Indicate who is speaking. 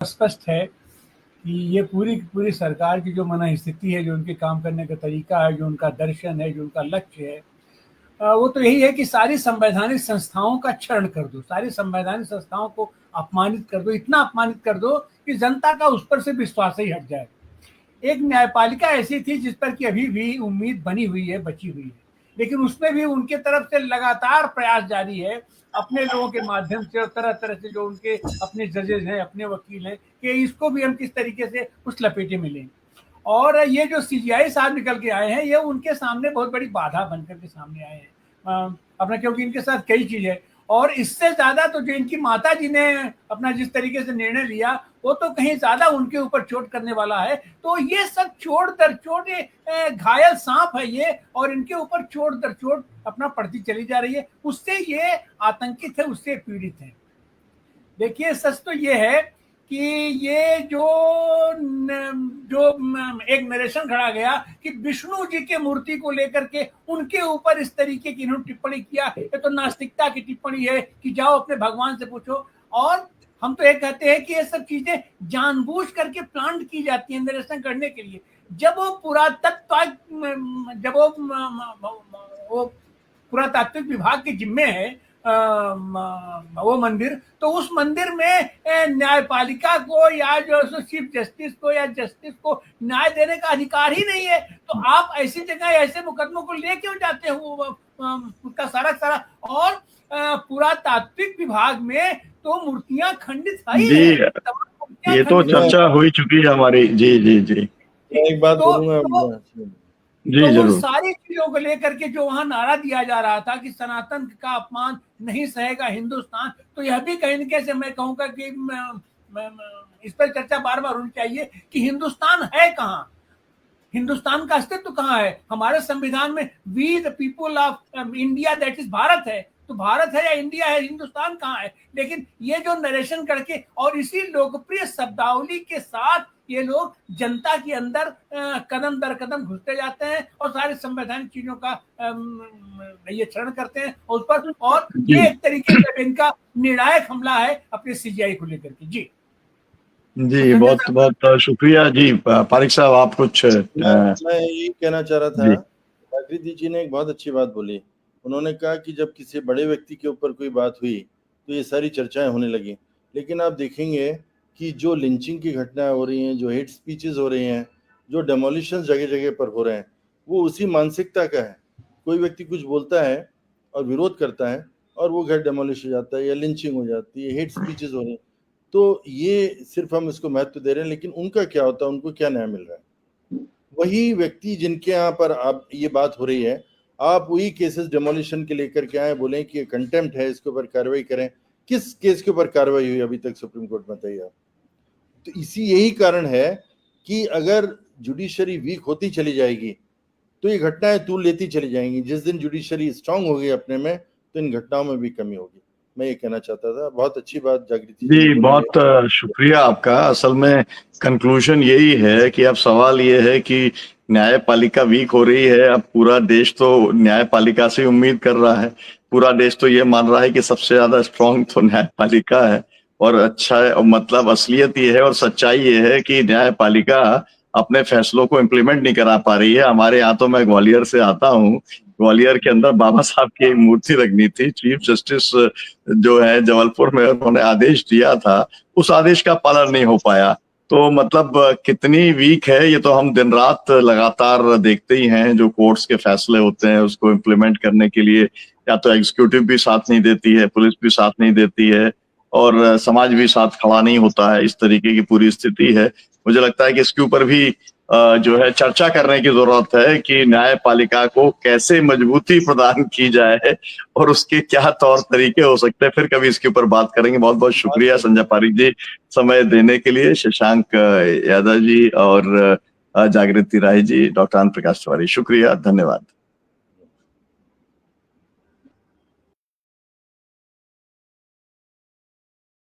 Speaker 1: स्पष्ट है कि ये पूरी पूरी सरकार की जो मनःस्थिति है, जो उनके काम करने का तरीका है, जो उनका दर्शन है, जो उनका लक्ष्य है, वो तो यही है कि सारी संवैधानिक संस्थाओं का क्षरण कर दो, सारी संवैधानिक संस्थाओं को अपमानित कर दो, इतना अपमानित कर दो कि जनता का उस पर से विश्वास ही हट जाए। एक न्यायपालिका ऐसी थी जिस पर कि अभी भी उम्मीद बनी हुई है, बची हुई है, लेकिन उसमें भी उनके तरफ से लगातार प्रयास जारी है अपने लोगों के माध्यम से और तरह तरह से जो उनके अपने जजेज हैं, अपने वकील हैं, कि इसको भी हम किस तरीके से उस लपेटे में लें। और ये जो सीजीआई साहब निकल के आए हैं, ये उनके सामने बहुत बड़ी बाधा बनकर के सामने आए हैं अपना, क्योंकि इनके साथ कई चीजें, और इससे ज्यादा तो जो इनकी माता जी ने अपना जिस तरीके से निर्णय लिया, वो तो कहीं ज्यादा उनके ऊपर चोट करने वाला है। तो ये सब चोट दर चोट घायल सांप है ये, और इनके ऊपर चोट दर चोट अपना पड़ती चली जा रही है। उससे ये आतंकित है, उससे पीड़ित है। देखिए, सच तो ये है कि ये जो एक नरेशन खड़ा गया कि विष्णु जी के मूर्ति को लेकर के उनके ऊपर इस तरीके की इन्होंने टिप्पणी किया, ये तो नास्तिकता की टिप्पणी है कि जाओ अपने भगवान से पूछो। और हम तो ये कहते हैं कि ये सब चीजें जानबूझ करके प्लान की जाती है नरेशन करने के लिए। जब वो पुरातात्विक विभाग के जिम्मे है वो मंदिर, तो उस मंदिर में न्यायपालिका को या जो चीफ जस्टिस को या जस्टिस को न्याय देने का अधिकार ही नहीं है। तो आप ऐसी जगह ऐसे मुकदमों को ले क्यों जाते हो उसका सारा और पुरातात्विक विभाग में तो मूर्तियां खंडित है
Speaker 2: जी, ये तो चर्चा हो चुकी है हमारी। जी जी जी,
Speaker 3: एक बात बोलूंगा
Speaker 2: जी
Speaker 1: तो
Speaker 2: जरूर।
Speaker 1: उन सारी चीजों को लेकर के जो वहां नारा दिया जा रहा था कि सनातन का अपमान नहीं सहेगा हिंदुस्तान, तो यह भी कहीं न कहीं से मैं कहूंगा कि इस पर चर्चा बार बार होनी चाहिए कि हिंदुस्तान है कहाँ, हिंदुस्तान का अस्तित्व कहाँ है। हमारे संविधान में we the people of India, that is Bharat है। तो भारत है या इंडिया है, हिंदुस्तान कहाँ है। लेकिन ये जो नरेशन करके और इसी लोकप्रिय शब्दावली के साथ ये लोग जनता के अंदर कदम दर कदम घुसते जाते हैं और सारे संवैधानिक चीजों का ये क्षरण करते हैं उस पर। और ये एक तरीके से इनका निर्णायक हमला है अपने सीजीआई को लेकर के। जी
Speaker 2: जी, बहुत बहुत शुक्रिया। जी पारिक साहब, आप कुछ?
Speaker 3: मैं यही कहना चाह रहा था, जागृति जी ने एक बहुत अच्छी बात बोली। उन्होंने कहा कि जब किसी बड़े व्यक्ति के ऊपर कोई बात हुई तो ये सारी चर्चाएं होने लगी। लेकिन आप देखेंगे कि जो लिंचिंग की घटनाएं हो रही हैं, जो हेट स्पीचेस हो रही हैं, जो डेमोलिशन जगह जगह पर हो रहे हैं, वो उसी मानसिकता का है। कोई व्यक्ति कुछ बोलता है और विरोध करता है और वो घर डेमोलिश हो जाता है या लिंचिंग हो जाती है, हेट स्पीचेस हो रही हैं। तो ये सिर्फ हम इसको महत्व दे रहे हैं, लेकिन उनका क्या होता है, उनको क्या न्याय मिल रहा है। वही व्यक्ति जिनके यहाँ पर आप ये बात हो रही है, आप वही केसेस डेमोलिशन के लेकर के आए, बोले कि कंटेम्प्ट है, इसके ऊपर कार्रवाई करें। किस केस के ऊपर कार्रवाई हुई अभी तक सुप्रीम कोर्ट में, बताइए आप। तो इसी यही कारण है कि अगर जुडिशरी वीक होती चली जाएगी तो ये घटनाएं तूल लेती चली जाएंगी। जिस दिन जुडिशरी स्ट्रांग होगी अपने में, तो इन घटनाओं में भी कमी होगी। मैं ये कहना चाहता था। बहुत अच्छी बात जागृति
Speaker 2: जी, बहुत शुक्रिया आपका। असल में कंक्लूजन यही है कि अब सवाल ये है कि न्यायपालिका वीक हो रही है। अब पूरा देश तो न्यायपालिका से उम्मीद कर रहा है। पूरा देश तो ये मान रहा है कि सबसे ज्यादा स्ट्रांग तो न्यायपालिका है। और अच्छा है, मतलब असलियत ये है और सच्चाई ये है कि न्यायपालिका अपने फैसलों को इम्प्लीमेंट नहीं करा पा रही है। हमारे यहाँ तो, मैं ग्वालियर से आता हूँ, ग्वालियर के अंदर बाबा साहब की एक मूर्ति लगनी थी। चीफ जस्टिस जो है जबलपुर में, उन्होंने आदेश दिया था, उस आदेश का पालन नहीं हो पाया। तो मतलब कितनी वीक है ये तो हम दिन रात लगातार देखते ही हैं। जो कोर्ट्स के फैसले होते हैं उसको इम्प्लीमेंट करने के लिए या तो एग्जीक्यूटिव भी साथ नहीं देती है, पुलिस भी साथ नहीं देती है और समाज भी साथ खड़ा नहीं होता है। इस तरीके की पूरी स्थिति है। मुझे लगता है कि इसके ऊपर भी जो है चर्चा करने की जरूरत है कि न्यायपालिका को कैसे मजबूती प्रदान की जाए और उसके क्या तौर तरीके हो सकते हैं। फिर कभी इसके ऊपर बात करेंगे। बहुत बहुत शुक्रिया संजय पारिक जी समय देने के लिए, शशांक यादव जी और जागृति राय जी, डॉक्टर आनंद प्रकाश तिवारी, शुक्रिया, धन्यवाद।